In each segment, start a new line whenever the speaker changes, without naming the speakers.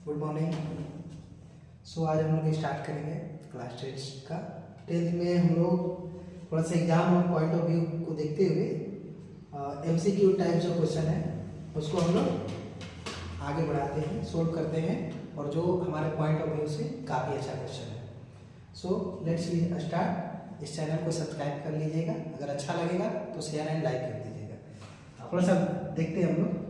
Good morning. सो आज हम लोग स्टार्ट करेंगे क्लास टेस्ट का। टेंथ में हम लोग थोड़ा सा एग्जाम और पॉइंट ऑफ व्यू को देखते हुए MCQ टाइप जो क्वेश्चन है उसको हम लोग आगे बढ़ाते हैं, सोल्व करते हैं, और जो हमारे पॉइंट ऑफ व्यू से काफ़ी अच्छा क्वेश्चन है। So let's we start. इस चैनल को सब्सक्राइब कर लीजिएगा, अगर अच्छा लगेगा तो शेयर एंड लाइक कर दीजिएगा। थोड़ा सा देखते हैं हम लोग।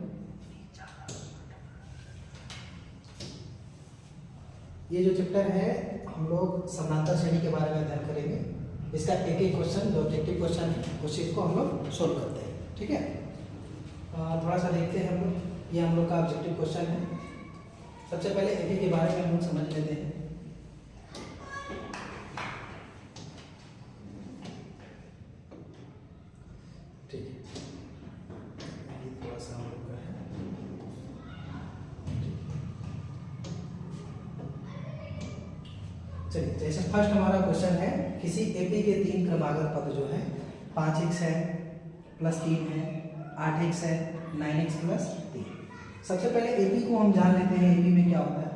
ये जो चैप्टर है हम लोग समांतर श्रेणी के बारे में अध्ययन करेंगे। इसका एक एक क्वेश्चन जो ऑब्जेक्टिव क्वेश्चन है उस चीज़ को हम लोग सोल्व करते हैं, ठीक है। थोड़ा सा देखते हैं हम लोग। ये हम लोग का ऑब्जेक्टिव क्वेश्चन है। सबसे पहले एपी के बारे में हम लोग समझ लेते हैं। ठीक है, ये थोड़ा सा हम लोग का है। चलिए, जैसे फर्स्ट हमारा क्वेश्चन है, किसी एपी के 3 क्रमागत पद जो है 5x है प्लस 3 है, 8x है, 9x प्लस 3। सबसे पहले एपी को हम जान लेते हैं। एपी में क्या होता है?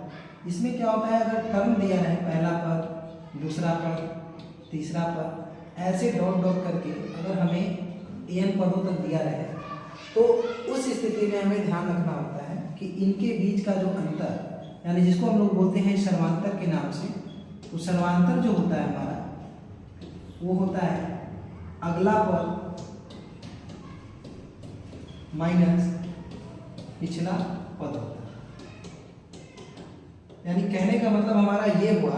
इसमें क्या होता है, अगर टर्म दिया है, पहला पद, दूसरा पद, तीसरा पद, ऐसे डॉट डॉट करके अगर हमें n पदों तक दिया रहे तो उस स्थिति में हमें ध्यान रखना होता है कि इनके बीच का जो अंतर, यानी जिसको हम लोग बोलते हैं सर्वांतर के नाम से, तो सर्वांतर जो होता है हमारा वो होता है अगला पद माइनस पिछला पद होता है। यानी कहने का मतलब हमारा ये हुआ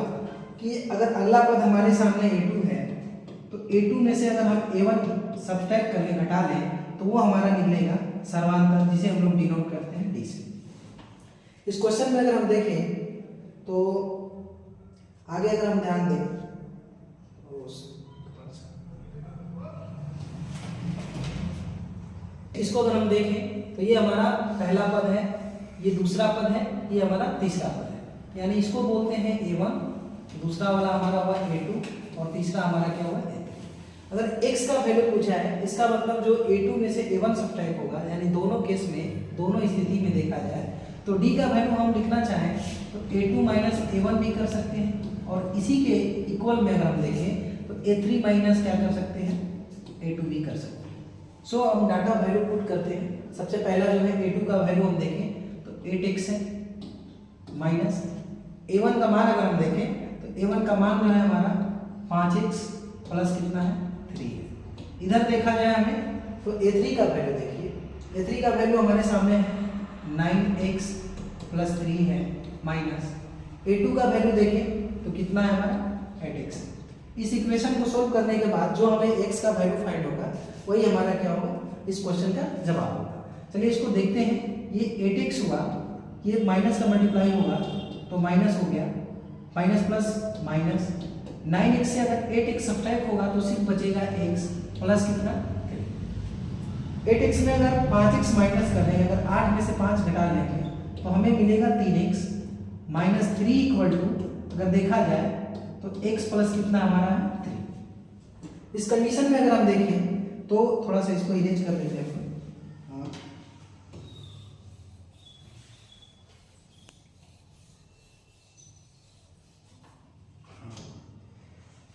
कि अगर अगला पद हमारे सामने a2 है तो a2 में से अगर हम a1 सब्ट्रैक्ट करके घटा लें तो वो हमारा निकलेगा सर्वांतर, जिसे हम लोग डिनोट करते हैं d से। इस क्वेश्चन में अगर हम देखें तो आगे अगर हम ध्यान दें इसको अगर हम देखें तो ये हमारा पहला पद है, ये दूसरा पद है, ये हमारा तीसरा पद है। यानी इसको बोलते हैं a1, दूसरा वाला हमारा हुआ a2 और तीसरा हमारा क्या हुआ a3। अगर x का वैल्यू पूछा है, इसका मतलब जो a2 में से a1 सब्ट्रैक्ट होगा, यानी दोनों केस में, दोनों स्थिति में देखा जाए तो d का वैल्यू हम लिखना चाहें तो a2 माइनस a1 भी कर सकते हैं, और इसी के इक्वल में अगर हम देखें तो a3 माइनस क्या कर सकते हैं, a2 भी कर सकते हैं। सो हम डाटा वैल्यू पुट करते हैं। सबसे पहला जो है a2 का वैल्यू हम देखें तो 8x है, माइनस a1 का मान अगर हम देखें तो a1 का मान जो है हमारा 5x प्लस कितना है, 3 है। इधर देखा जाए हमें तो a3 का वैल्यू देखिए, a3 का वैल्यू हमारे सामने है 9x प्लस 3 है, माइनस a2 का वैल्यू देखें तो कितना है हमारा 8x। इस इक्वेशन को सोल्व करने के बाद जो हमें x का वैल्यू फाइंड होगा वही हमारा क्या होगा, इस क्वेश्चन का जवाब होगा। चलिए इसको देखते हैं। ये 8x हुआ, ये माइनस का मल्टीप्लाई होगा तो माइनस हो गया, माइनस प्लस माइनस, 9x से अगर 8x सब्ट्रैक्ट होगा तो सिर्फ बचेगा x प्लस कितना 3। 8x में अगर 5x माइनस कर लेंगे, अगर 8 में से 5 घटा लेंगे तो हमें मिलेगा 3x माइनस 3 इक्वल टू, अगर देखा जाए तो x प्लस कितना हमारा है 3। इस कंडीशन में अगर हम देखें तो थोड़ा सा इसको इरेज कर लेते हैं।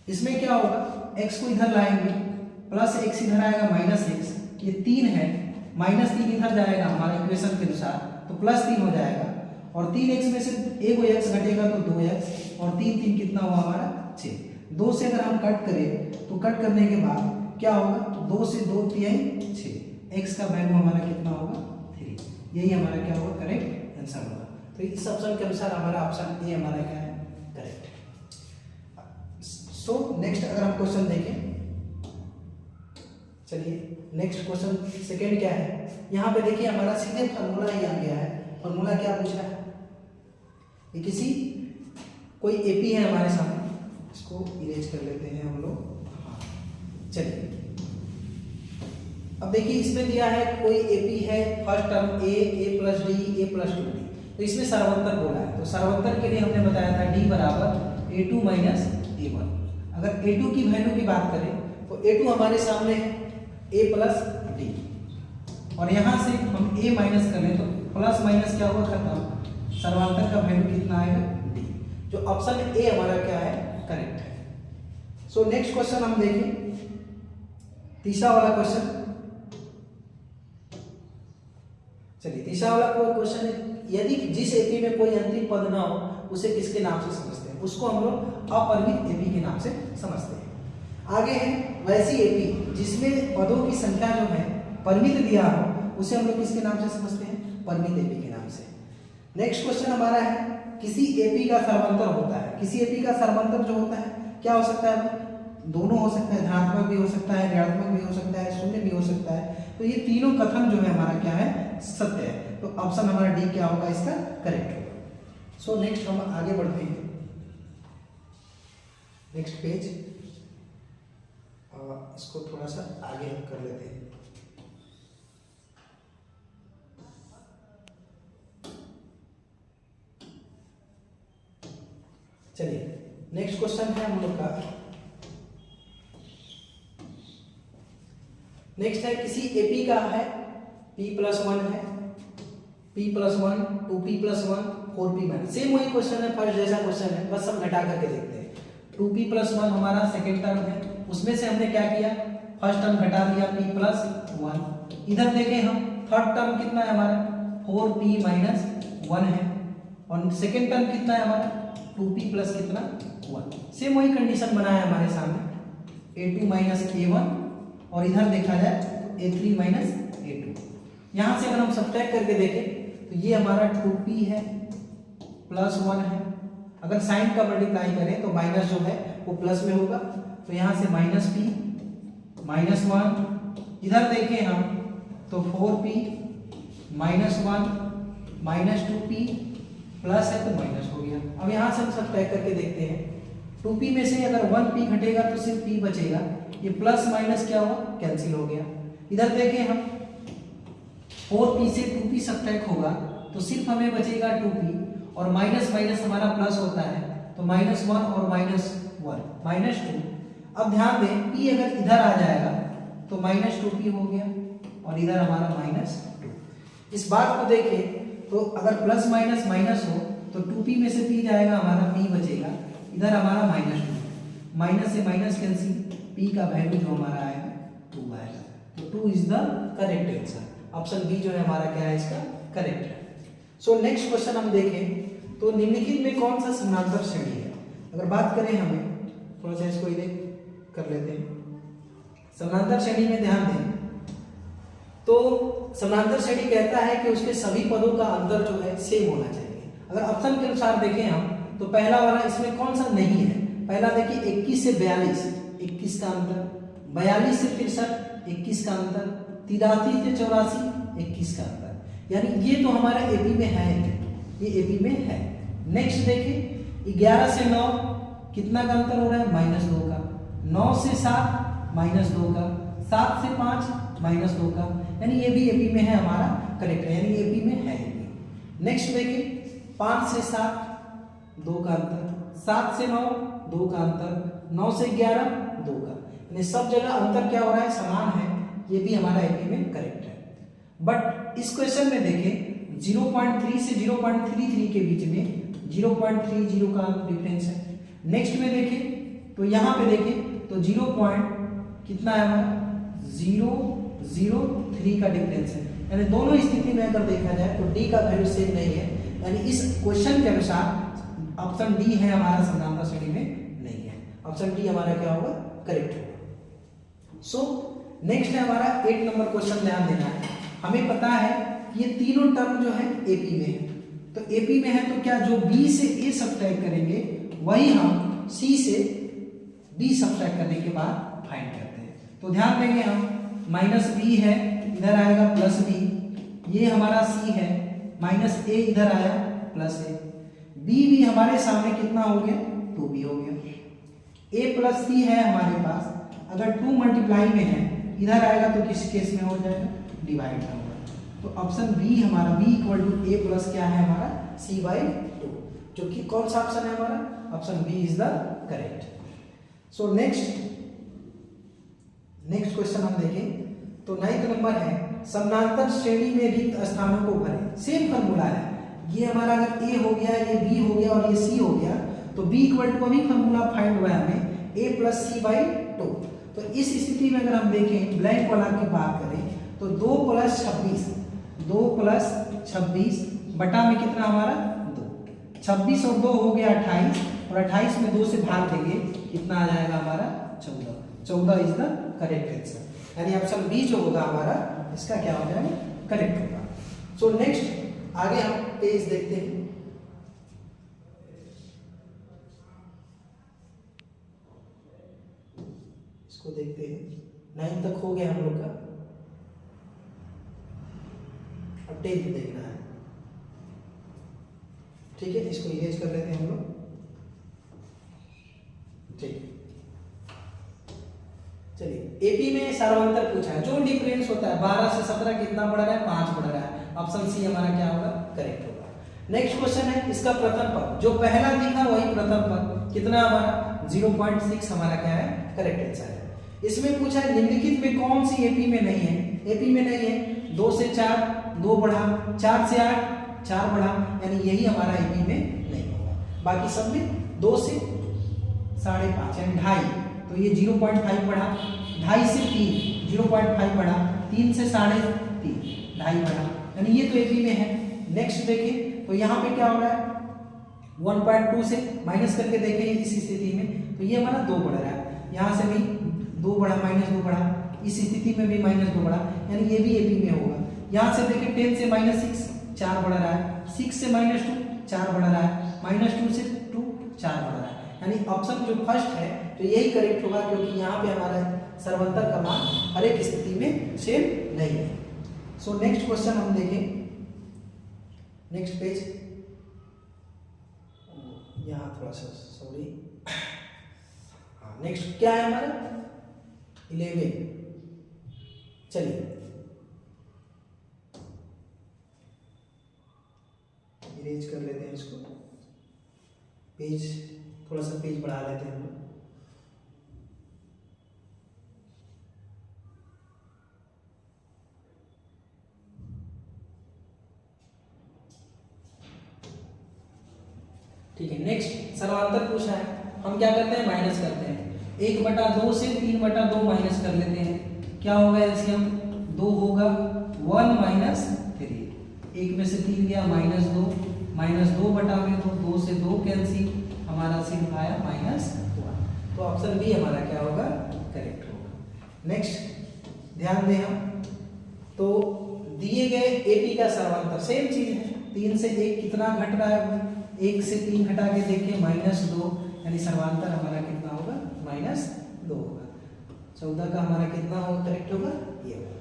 इसमें क्या होगा, x को इधर लाएंगे, प्लस x इधर आएगा माइनस x, ये 3 है, माइनस 3 इधर जाएगा हमारे इक्वेशन के अनुसार तो प्लस 3 हो जाएगा, और 3x में से एक x घटेगा तो 2x, और 3 3 कितना हुआ हमारा 6। 2 से अगर हम कट करें तो कट करने के बाद क्या होगा, 2 से 2 3 6, x का वैल्यू हमारा कितना होगा 3। यही हमारा क्या होगा, करेक्ट आंसर होगा। तो इस ऑप्शन के अनुसार हमारा ऑप्शन ए हमारा क्या है, करेक्ट। सो नेक्स्ट अगर हम क्वेश्चन देखें, चलिए नेक्स्ट क्वेश्चन सेकेंड क्या है, यहाँ पे देखिए हमारा सीधे फॉर्मूला ही आ गया है। फॉर्मूला क्या पूछा है, ये किसी कोई एपी है हमारे सामने, इसको इरेज कर लेते हैं हम लोग। चलिए अब देखिए इसमें दिया है कोई एपी है, first term a plus D, a plus 2d, तो इसमें सर्वंतर बोला है। तो सर्वंतर के लिए हमने बताया था d बराबर a2 माइनस a1। अगर a2 की वैल्यू की बात करें तो a2 हमारे सामने है a प्लस डी, और यहाँ से हम a माइनस कर लें तो प्लस माइनस क्या होगा, खत्म, सर्वांतर का वैल्यू कितना आएगा डी, जो ऑप्शन ए हमारा क्या है करेक्ट है। सो नेक्स्ट क्वेश्चन हम देखें, तीसरा वाला क्वेश्चन। चलिए तीसरा वाला क्वेश्चन है, यदि जिस एपी में कोई अंतिम पद ना हो उसे किसके नाम से समझते हैं? उसको हम लोग अपरिमित एपी के नाम से समझते हैं। आगे है वैसी एपी जिसमें पदों की संख्या जो है परिमित दिया हो, उसे हम लोग किसके नाम से समझते हैं? परिमित एपी के नाम से। नेक्स्ट क्वेश्चन हमारा है, किसी एपी का सर्वांतर होता है। किसी एपी का सर्वांतर जो होता है क्या हो सकता है? दोनों हो सकता है, धनात्मक भी हो सकता है, ऋणात्मक भी हो सकता है, शून्य भी हो सकता है। तो ये तीनों कथन जो है हमारा क्या है सत्य है, तो ऑप्शन हमारा डी क्या होगा इसका करेक्ट होगा। सो नेक्स्ट हम आगे बढ़ते हैं, नेक्स्ट पेज, इसको थोड़ा सा आगे हम कर लेते हैं। चलिए नेक्स्ट क्वेश्चन है हम लोग का, नेक्स्ट है किसी एपी का है p+1 है, p+1 2p+1 4p-, सेम वही क्वेश्चन है, फर्स्ट जैसा क्वेश्चन है, बस हम घटा करके देखते हैं। 2p+1 हमारा सेकेंड टर्म है, उसमें से हमने क्या किया, फर्स्ट टर्म घटा दिया p+1। इधर देखें हम थर्ड टर्म कितना है हमारा 4p-1 है, और सेकेंड टर्म कितना है हमारा 2p प्लस कितना 1। सेम वही कंडीशन बना है हमारे सामने, a2 - a1, और इधर देखा जाए तो a3 - a2। यहाँ से अगर हम सब्ट्रैक्ट करके देखें तो ये हमारा 2p है +1 है, अगर साइन का मल्टीप्लाई करें तो माइनस जो है वो प्लस में होगा, तो यहाँ से -p -1, इधर देखें हम तो 4p -1 -2p प्लस है तो माइनस हो गया। अब यहाँ से हम सब्ट्रैक्ट करके देखते हैं, 2p में से अगर 1p घटेगा तो सिर्फ p बचेगा, ये प्लस माइनस क्या हुआ कैंसिल हो गया। इधर देखें हम 4p से 2p सब्ट्रैक्ट होगा तो सिर्फ हमें बचेगा 2p, और माइनस माइनस हमारा प्लस होता है तो -1 और -1 -2। अब ध्यान दें p अगर इधर आ जाएगा तो -2p हो गया, और इधर हमारा -2। इस बात को देखें तो अगर प्लस माइनस माइनस हो तो 2p में से p जाएगा, हमारा p बचेगा, इधर हमारा -2, माइनस से माइनस कैंसिल, p का वैल्यू जो हमारा आएगा 2 आएगा, तो 2 is the correct answer. Option B जो है हमारा क्या है इसका करेक्ट है। सो नेक्स्ट क्वेश्चन हम देखें तो निम्नलिखित में कौन सा समानांतर श्रेणी है? अगर बात करें हमें थोड़ा सा इसको इधर कर लेते हैं, समानांतर श्रेणी में ध्यान दें तो समानांतर श्रेणी कहता है कि उसके सभी पदों का अंतर जो है सेम होना चाहिए। अगर ऑप्शन के अनुसार देखें हम तो पहला वाला इसमें कौन सा नहीं है? पहला देखिए 21 से 42 21 का अंतर, 42 से 63 21 का अंतर, 83 से 84 21 का अंतर, यानी ये तो हमारा एपी में है, ये एपी में है। नेक्स्ट देखिए 11 से 9 कितना का अंतर हो रहा है -2 का, 9 से 7 -2 का, 7 से 5 -2 का, यानी ये भी एपी में है हमारा करेक्ट है, यानी एपी में है। नेक्स्ट देखिए 5 से 7 2 का अंतर, 7 से 9 2 का अंतर, 9 से 11 2 का, यानी सब जगह अंतर क्या हो रहा है समान है, ये भी हमारा एपी में करेक्ट है। बट इस क्वेश्चन में देखें 0.3 से 0.33 के बीच में 0.30 का डिफरेंस है। नेक्स्ट में देखें तो यहाँ पे देखें तो 0. कितना है हमारा 0.003 का डिफरेंस है, यानी दोनों स्थिति में अगर देखा जाए तो डी का वैल्यू सेम नहीं है, यानी इस क्वेश्चन के अनुसार ऑप्शन डी है हमारा समानांतर श्रेणी में नहीं है, ऑप्शन डी हमारा क्या होगा करेक्ट होगा। सो नेक्स्ट है हमारा 8 नंबर क्वेश्चन, ध्यान देना है। हमें पता है ये तीनों टर्म जो है एपी में है, तो एपी में है तो क्या जो बी से ए सब्ट्रैक्ट करेंगे वही हम सी से बी सब्ट्रैक्ट करने के बाद फाइंड करते हैं। तो ध्यान देंगे हम -b है, इधर आएगा +b, ये हमारा c है, -a इधर आया +a, b भी हमारे सामने कितना हो गया 2b हो गया, a + c है हमारे पास, अगर 2 मल्टीप्लाई में है इधर आएगा तो किस केस में हो जाएगा डिवाइड में होगा, तो ऑप्शन बी हमारा b = a प्लस क्या है हमारा c/2, जो कि कौन सा ऑप्शन है हमारा option B is the correct. So next question हम देखें तो 9th नंबर है समानांतर श्रेणी में रिक्त स्थानों को भरें। सेम फॉर्मूला है, ये हमारा अगर ए हो गया, ये बी हो गया और ये सी हो गया, तो बी इक्वल टू अभी फॉर्मूला फाइंड हुआ है हमें ए प्लस सी बाई 2। तो इस स्थिति में अगर हम देखें ब्लैंक वाला की बात करें तो 2 प्लस 26 बटा में कितना हमारा 2, 26 और 2 हो गया 28, और 28 में 2 से भाग देंगे कितना आ जाएगा हमारा 14 इज द करेक्ट आंसर। यानी ऑप्शन बी जो होगा हमारा इसका क्या हो जाएगा, करेक्ट होगा। सो नेक्स्ट आगे हम पेज देखते हैं। इसको देखते हैं, 9 तक हो गया हम लोग का, अब 10 देखना है। ठीक है, इसको इरेज कर लेते हैं हम लोग। ठीक, चलिए एपी में सार्वंतर पूछा है, जो डिफरेंस होता है 12 से 17 कितना बढ़ रहा है, 5 बढ़ रहा है। ऑप्शन सी हमारा क्या होगा, करेक्ट होगा। नेक्स्ट क्वेश्चन है, इसका प्रथम पद जो पहला दिखा वही प्रथम पद कितना हमारा 0.6 हमारा क्या है, करेक्ट आंसर है। इसमें पूछा है निम्नलिखित में कौन सी एपी में नहीं है, एपी में नहीं है 2 से 4 2 बढ़ा, 4 से 8 4 बढ़ा, यानी यही हमारा एपी में नहीं होगा। बाकी सब में 2 से 5.5 यानी 2.5, तो ये 0.5 बढ़ा, 2.5 से 3 0.5 बढ़ा, 3 से 3.5 2.5 बढ़ा, यानी ये तो एपी में है। नेक्स्ट देखें तो यहाँ पे क्या हो रहा है, 1.2 से माइनस करके देखें इस स्थिति में, तो ये हमारा 2 बढ़ रहा है, यहाँ से भी 2 बढ़ा, -2 बढ़ा, इस स्थिति में भी -2 बढ़ा, यानी ये भी एपी में होगा। यहाँ से देखें 10 से -6 4 बढ़ रहा है, 6 से -2 4 बढ़ रहा है, -2 से 2 4 बढ़ रहा है, यानी ऑप्शन जो फर्स्ट है तो यही करेक्ट होगा, क्योंकि यहाँ पे हमारा सर्वंतर का मान हर एक स्थिति में सेम नहीं है। सो नेक्स्ट क्वेश्चन हम देखें, नेक्स्ट पेज, यहाँ थोड़ा सा सॉरी, नेक्स्ट क्या है हमारा 11। चलिए इरेज कर लेते हैं इसको, पेज थोड़ा सा पेज बढ़ा लेते हैं हम लोग। ठीक है, नेक्स्ट सर्वांतर पूछा है, हम क्या करते हैं माइनस करते हैं, 1/2 से 3/2 माइनस कर लेते हैं, क्या होगा एलसीएम 2 होगा 1 - 3, 1 में से 3 गया -2, -2 बटा में 2 से 2 कैंसिल, हमारा सिर्फ आया -1, तो ऑप्शन बी हमारा क्या होगा, करेक्ट होगा। नेक्स्ट ध्यान दें हम, तो दिए गए एपी का सर्वांतर सेम चीज है, 3 से 1 कितना घट रहा है, 1 से 3 घटा के देखें -2, यानी सर्वांतर हमारा कितना होगा -2 होगा। 14 का हमारा कितना होगा, करेक्ट होगा, ये होगा।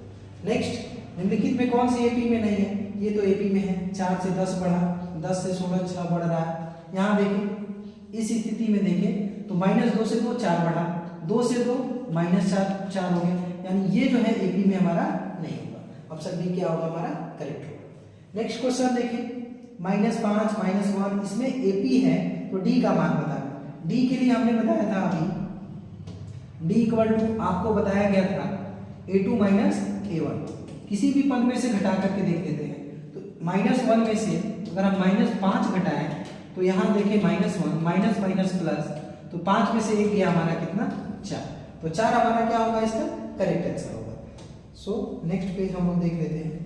नेक्स्ट निम्नलिखित में कौन सी एपी में नहीं है, ये तो एपी में है, 4 से 10 बढ़ा, 10 से 16 6 बढ़ रहा है। यहाँ देखें इस स्थिति में देखें तो -2 से 2 4 बढ़ा, 2 से 2 -4 4 हो गया, यानी ये जो है एपी में हमारा नहीं होगा। ऑप्शन बी क्या होगा हमारा, करेक्ट होगा। नेक्स्ट क्वेश्चन देखिए, -5 -1 इसमें एपी है, तो डी का मान बताना। डी के लिए हमने बताया था अभी, डी इक्वल टू आपको बताया गया था a2 - a1, किसी भी पद में से घटा करके देख लेते हैं। तो -1 में से अगर हम -5 घटाएं तो यहाँ देखिए -1 माइनस माइनस प्लस, तो 5 में से 1 गया हमारा कितना 4, तो 4 हमारा क्या होगा, इसका करेक्ट आंसर होगा। सो नेक्स्ट पेज हम लोग देख लेते हैं।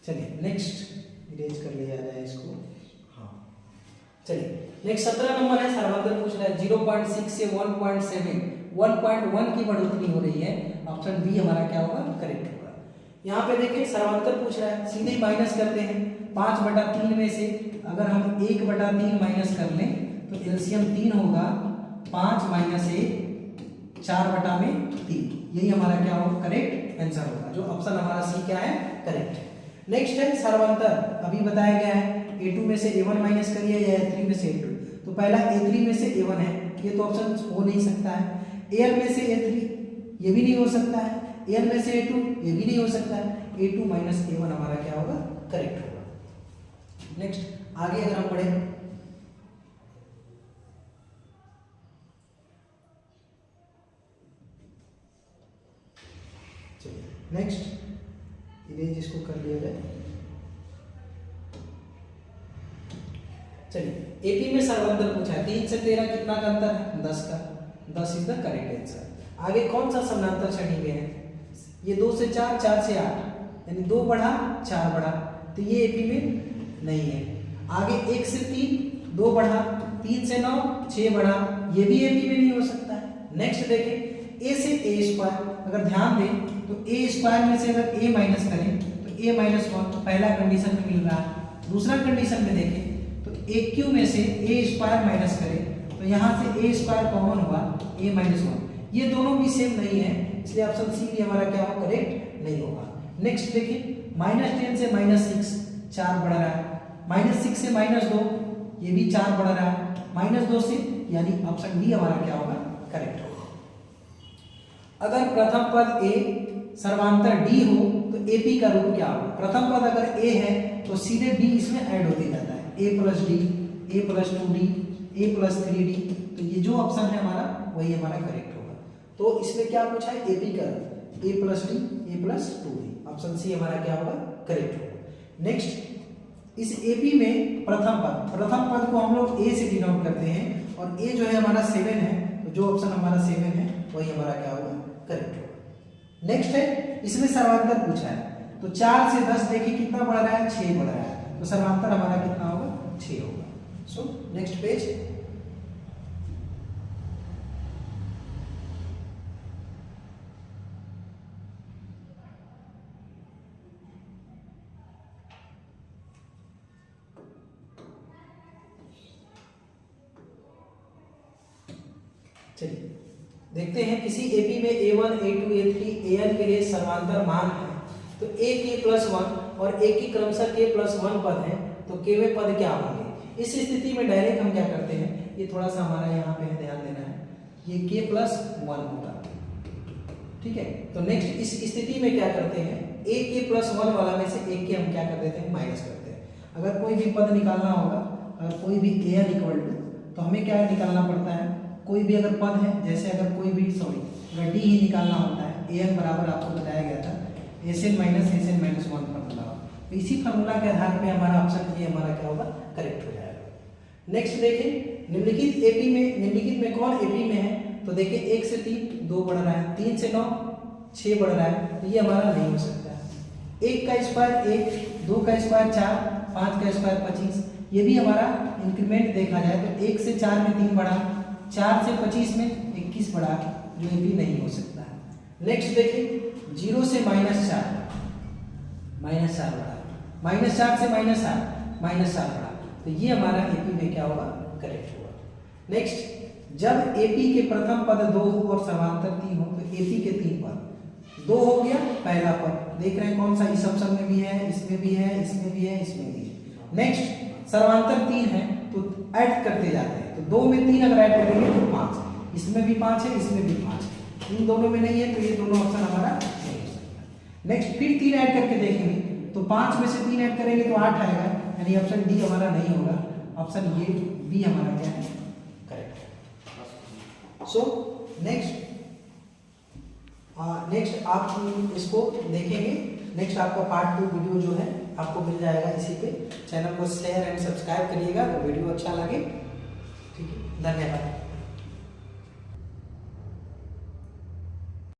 चलिए नेक्स्ट इरेज कर लिया जाए इसको। हाँ चलिए नेक्स्ट 17 नंबर है, सर्वांतर पूछ रहा है 0.6 से 1.7 1.1 की बढ़ोतरी हो रही है। ऑप्शन बी हमारा क्या होगा, करेक्ट होगा। यहाँ पे देखिए सर्वांतर पूछ रहा है, सीधे माइनस करते हैं 5/3 में से अगर हम 1/3 माइनस कर लें तो एलसीएम 3 होगा, 5 - 1 4/3, यही हमारा क्या होगा, करेक्ट आंसर होगा, जो ऑप्शन हमारा सी क्या है, करेक्ट है। नेक्स्ट है सर्वांतर, अभी बताया गया है a2 में से a1 माइनस करिए या a3 में से a2, तो पहला a3 में से a1 है, ये तो ऑप्शन हो नहीं सकता है। an में से a3 ये भी नहीं हो सकता है, an में से a2 ये भी नहीं हो सकता है, a2 - a1 हमारा क्या होगा, करेक्ट होगा। नेक्स्ट आगे अगर हम पढ़ें चलिए एपी में सर्वांतर पूछा है, 3 से 13 कितना का अंतर है? 10 का। 10 इज द करेक्ट आंसर। आगे कौन सा समानांतर श्रेणी में है? ये 2 से 4, 4 से 8, यानी 2 बढ़ा 4 बढ़ा, तो ये एपी में नहीं है। आगे 1 से 3, 2 बढ़ा, 3 से 9, 6 बढ़ा, ये भी एपी में नहीं हो सकता है। नेक्स्ट देखें ए से ए स्क्वायर, अगर ध्यान दें तो ए स्क्वायर में से अगर ए माइनस करें तो ए माइनस 1 तो पहला कंडीशन में मिल रहा है। दूसरा कंडीशन में देखें तो ए क्यू में से ए स्क्वायर माइनस करें तो यहाँ से ए स्क्वायर कॉमन हुआ, ए माइनस 1, ये दोनों भी सेम नहीं है, इसलिए ऑप्शन सी भी हमारा क्या होगा? करेक्ट नहीं होगा। नेक्स्ट देखिए -10 से -6 4 बढ़ रहा है, -6 से -2 ये भी 4 बढ़ रहा है, -2 से, यानी ऑप्शन डी हमारा क्या होगा? करेक्ट होगा। अगर प्रथम पद ए सर्वांतर डी हो तो एपी का रूप क्या होगा? प्रथम पद अगर ए है तो सीधे डी इसमें ऐड होते जाता है, a plus D, a plus 2d, a plus 3d, तो ये जो ऑप्शन है हमारा वही हमारा करेक्ट होगा। तो इसमें क्या पूछा है? एपी का रूप, a plus D, a plus 2d, option C हमारा क्या होगा? करेक्ट होगा। नेक्स्ट इस एपी में प्रथम पद को हम लोग ए से डिनोट करते हैं, और ए जो है हमारा 7 है, तो जो ऑप्शन हमारा 7 है वही हमारा क्या होगा? करेक्ट होगा। नेक्स्ट है इसमें सर्वांतर पूछा है, तो 4 से 10 देखिए कितना बढ़ रहा है? 6 बढ़ रहा है, तो सर्वांतर हमारा कितना होगा? 6 होगा। So next page. चलिए देखते हैं किसी एपी में a1, a2, a3, an के लिए समांतर मान है, तो a k प्लस 1 और a की क्रमशः k प्लस 1 पद है, तो k वे पद क्या होंगे? इस स्थिति में डायरेक्ट हम क्या करते हैं, ये थोड़ा सा हमारा यहाँ पे ध्यान देना है, ये k प्लस 1 होगा, ठीक है। तो नेक्स्ट इस स्थिति में क्या करते हैं, a k प्लस 1 वाला में से एक के हम क्या कर देते हैं? माइनस करते हैं। अगर कोई भी पद निकालना होगा, अगर कोई भी an इक्वल टू, तो हमें क्या निकालना पड़ता है? कोई भी अगर पद है, जैसे अगर कोई भी अगर डी ही निकालना होता है, an बराबर आपको बताया गया था Sn माइनस 1 फार्मूला, तो इसी फार्मूला के आधार पे हमारा ऑप्शन ये हमारा क्या होगा? करेक्ट हो जाएगा। नेक्स्ट देखिए निम्नलिखित में कौन एपी में है? तो देखिए 1 से 3 2 बढ़ रहा है, 3 से 9 6 बढ़ रहा है, तो ये हमारा नहीं हो सकता है। 1 का स्क्वायर 1, 2 का स्क्वायर 4, 5 का स्क्वायर 25, ये भी हमारा इंक्रीमेंट देखा जाए तो 1 से 4 में 3 बढ़ा, 4 से 25 में 21 बढ़ा, जो एपी नहीं हो सकता है। नेक्स्ट देखिए 0 से -4 बढ़ा, -4 से -8 बढ़ा, तो ये हमारा एपी में क्या होगा? करेक्ट होगा। नेक्स्ट जब एपी के प्रथम पद 2 हो और समांतर 3 हो, तो एपी के 3 पद 2 हो गया, पहला पद देख रहे हैं कौन सा? इस ऑप्शन में भी है, इसमें भी है, इसमें भी है, इसमें भी है। नेक्स्ट सर्वांतर 3 है, तो ऐड करते जाते हैं, तो 2 में 3 अगर ऐड करेंगे तो 5, इसमें भी 5 है, इसमें भी 5 है, इन दोनों में नहीं है, तो ये दोनों ऑप्शन हमारा नहीं हो सकता। नेक्स्ट फिर 3 ऐड करके देखेंगे, तो 5 में से 3 ऐड करेंगे तो 8 आएगा, यानी ऑप्शन डी हमारा नहीं होगा, ऑप्शन ये बी हमारा क्या है? करेक्ट है। सो नेक्स्ट आप इसको देखेंगे, नेक्स्ट आपका पार्ट 2 वीडियो जो है आपको मिल जाएगा इसी पे। चैनल को शेयर एंड सब्सक्राइब करिएगा, तो वीडियो अच्छा लगे, ठीक है। धन्यवाद।